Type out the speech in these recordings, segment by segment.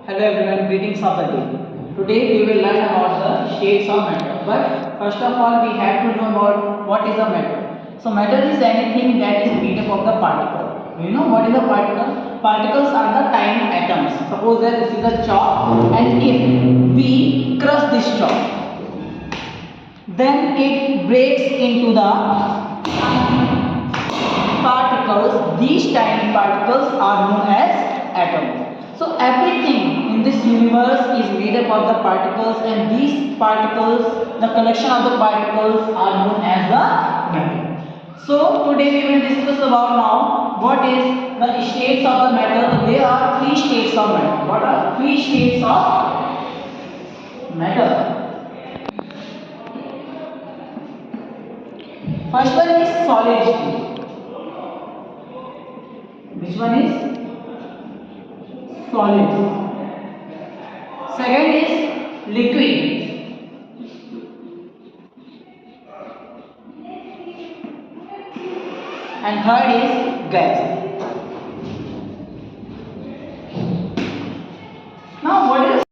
Hello everyone, greetings of the day. Today we will learn about the shades of matter. But first of all, we have to know about what is a matter. So matter is anything that is made up of the particle. You know what is a particle? Particles are the tiny atoms. Suppose that this is a chalk, and if we crush this chalk, then it breaks into the particles. These tiny particles are known as atoms. So everything in this universe is made up of the particles, and these particles, the collection of the particles are known as the matter. So today we will discuss about now what is the states of the matter. There are three states of matter. What are three states of matter? First one is solid state. Which one is solid? Second is liquid. And third is gas. Now what is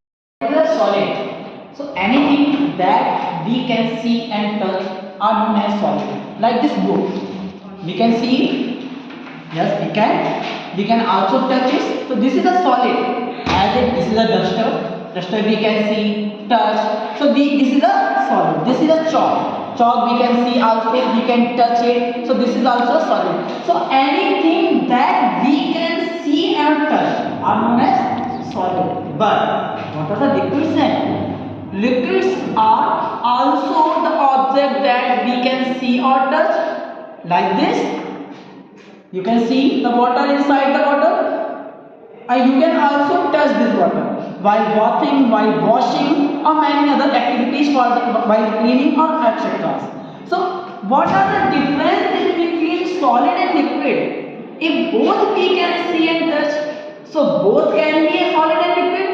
a solid? So anything that we can see and touch are known as solid. Like this book, we can see it. Yes, we can also touch it. So this is a solid. As if this is a duster we can see, touch. So this is a solid. This is a chalk we can see also, we can touch it. So this is also solid. So anything that we can see and touch are known as solid. But what are the liquids then? Liquids are also the object that we can see or touch. Like this, you can see the water inside the bottle, and you can also touch this water while bathing, while washing, or many other activities while cleaning or etc. So what are the differences between solid and liquid? If both we can see and touch, so both can be a solid and liquid.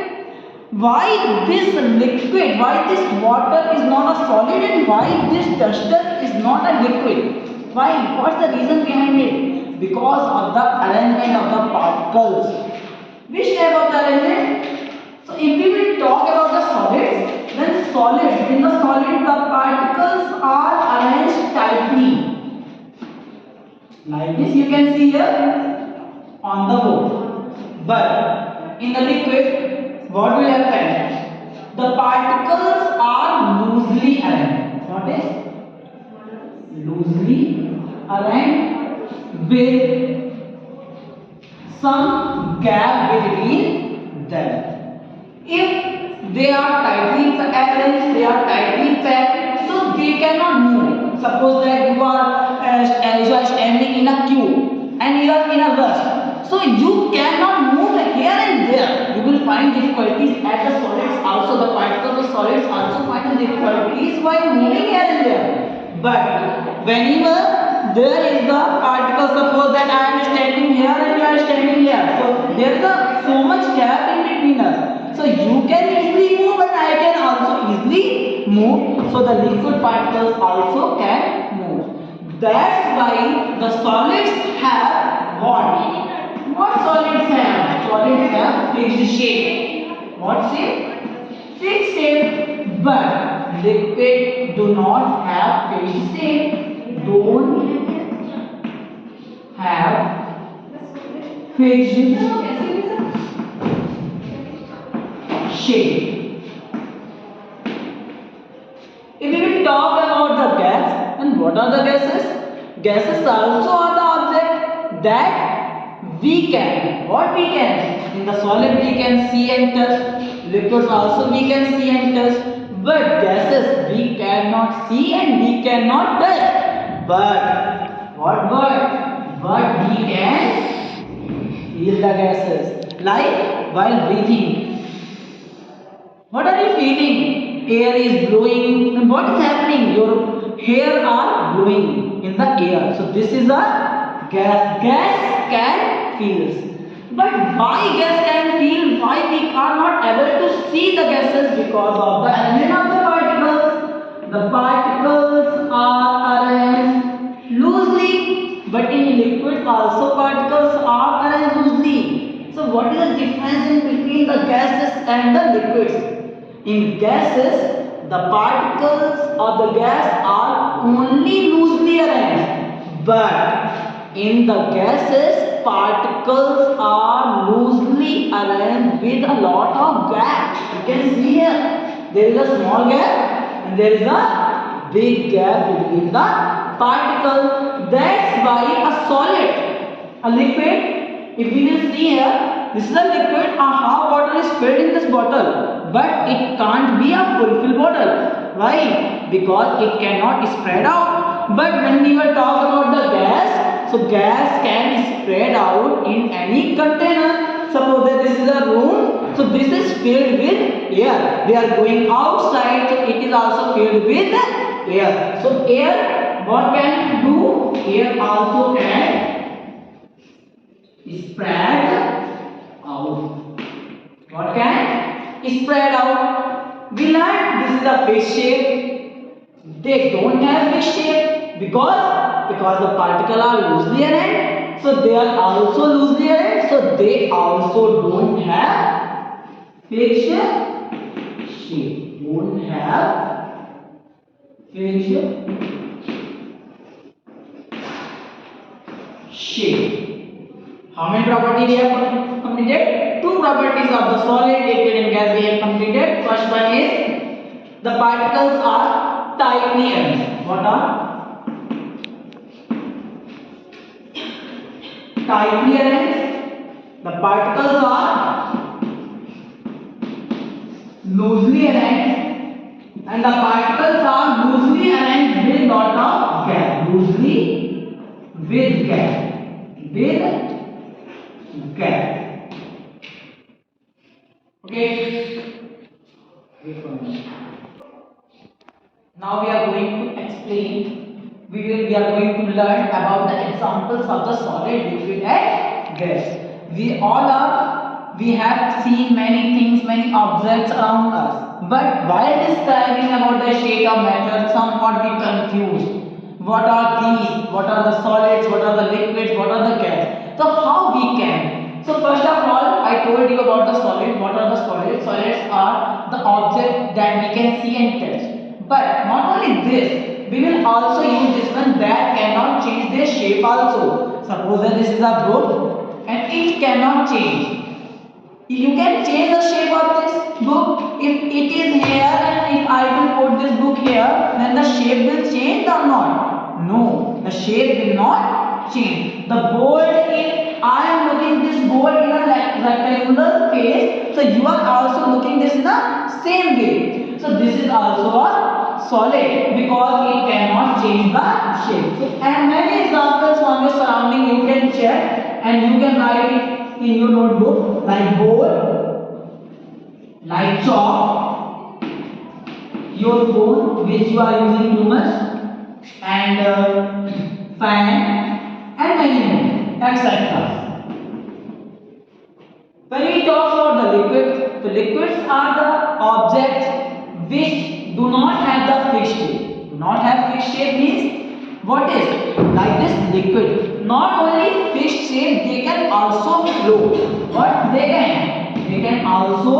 Why this liquid, why this water is not a solid, and why this duster is not a liquid? Why? What's the reason behind it? Because of the arrangement of the particles. Which type of the arrangement? So if we will talk about the solids, then solids, in the solid the particles are arranged tightly. Like this you can see here on the board. But in the liquid, what will happen? The particles are loosely arranged. What is? Loosely arranged with some gap between them. If they are tightly arranged, they are tightly packed, so they cannot move. Suppose that you are standing in a queue and you are in a rush, so you cannot move here and there. You will find difficulties at the solids also. The particles of solids also find difficulties while moving here and there. But whenever there is the particle, suppose that I am standing here and you are standing here, so there is so much gap in between us. So you can easily move and I can also easily move. So the liquid particles also can move. That's why the solids have what? What solids have? Solids have fixed shape. What shape? Fixed shape. But liquid do not have fixed shape. Don't have fixed shape. If we will talk about the gas, and what are the gases? Gases also are the object that we can. What we can? In the solid we can see and touch. Liquids also we can see and touch. But gases we cannot see and we cannot touch. But But we can feel the gases. Like while breathing. What are you feeling? Air is blowing, and what is happening? Your hair are blowing in the air. So this is a gas. Gas can feel. But why gas can feel? Why we are not able to see the gases? Because of the arrangement of the particles. The particles are arranged loosely, but in liquid also particles are arranged loosely. So what is the difference in between the gases and the liquids. In gases, the particles of the gas are only loosely arranged, but in the gases, particles are loosely arranged with a lot of gap. You can see here, there is a small gap and there is a big gap between the particle. That's why a solid, a liquid, if we will see here, this is a liquid, a half bottle is filled in this bottle, but it can't be a full bottle. Why? Because it cannot spread out. But when we were talking about the gas, so gas can spread out in any container. Suppose that this is a room, so this is filled with air. We are going outside, so it is also filled with air. So air, what can do? Air also can spread out. What can spread out? We learned this is a fish shape. They don't have fish shape because the particles are loosely arranged. So they are also loosely arranged. So they also don't have fish shape. Don't have fish shape. How many properties we have completed? Two properties of the solid, liquid and gas we have completed. First one is the particles are tightly arranged. What are? Tightly arranged. The particles are loosely arranged. And the particles are loosely arranged with lot of gas. Loosely with gas. With gas. Okay. Now we are going to explain. We are going to learn about the examples of the solid, liquid, and gas. We have seen many things, many objects around us. But while describing about the state of matter, somewhat we confused. What are these? What are the solids? What are the liquids? What are the gas? So how we can? So first of all, I told you about the solid. What are the solids? Solids are the object that we can see and touch. But not only this, we will also use this one that cannot change their shape also. Suppose that this is a book and it cannot change. You can change the shape of this book. If it is here and if I will put this book here, then the shape will change or not? No, the shape will not change. The board, if I am looking this board in a rectangular face, so you are also looking this in the same way. So this is also a solid because it cannot change the shape. So, and many examples from your surrounding you can check and you can write it in your notebook, like board, like chalk, your phone which you are using too much, and fan, and many more, etc. When we talk about the liquids are the objects which do not have the fixed shape. Do not have fixed shape means what is? Like this liquid. Not only fixed shape, they can also flow. What they can? They can also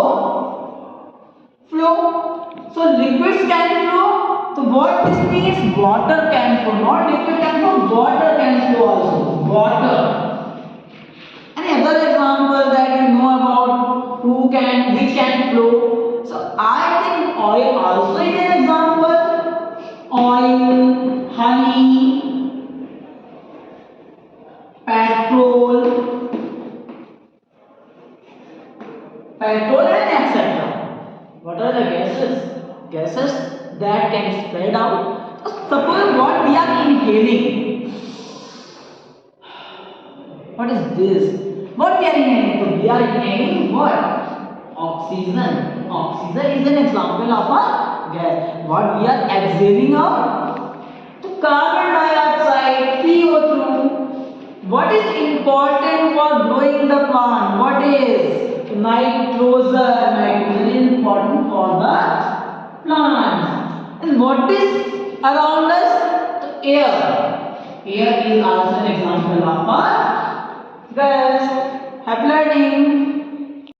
flow. So liquids can flow. So what this means? Water can flow. Not liquid can flow. Water can flow also. Water. Any other example that you know about which can flow? So I think oil also is an example. Oil, honey, petrol and etc. What are the gases? Gases that can spread out. So suppose what we are inhaling. What is this? What we are inhaling? So we are inhaling what? Oxygen. Oxygen is an example of a gas. What we are exhaling out? So carbon dioxide, CO2. What is important for growing the plant? What is nitrogen? Nitrogen is important for the plants. And what is around us? The air. Air is also an example of a gas. Happy learning.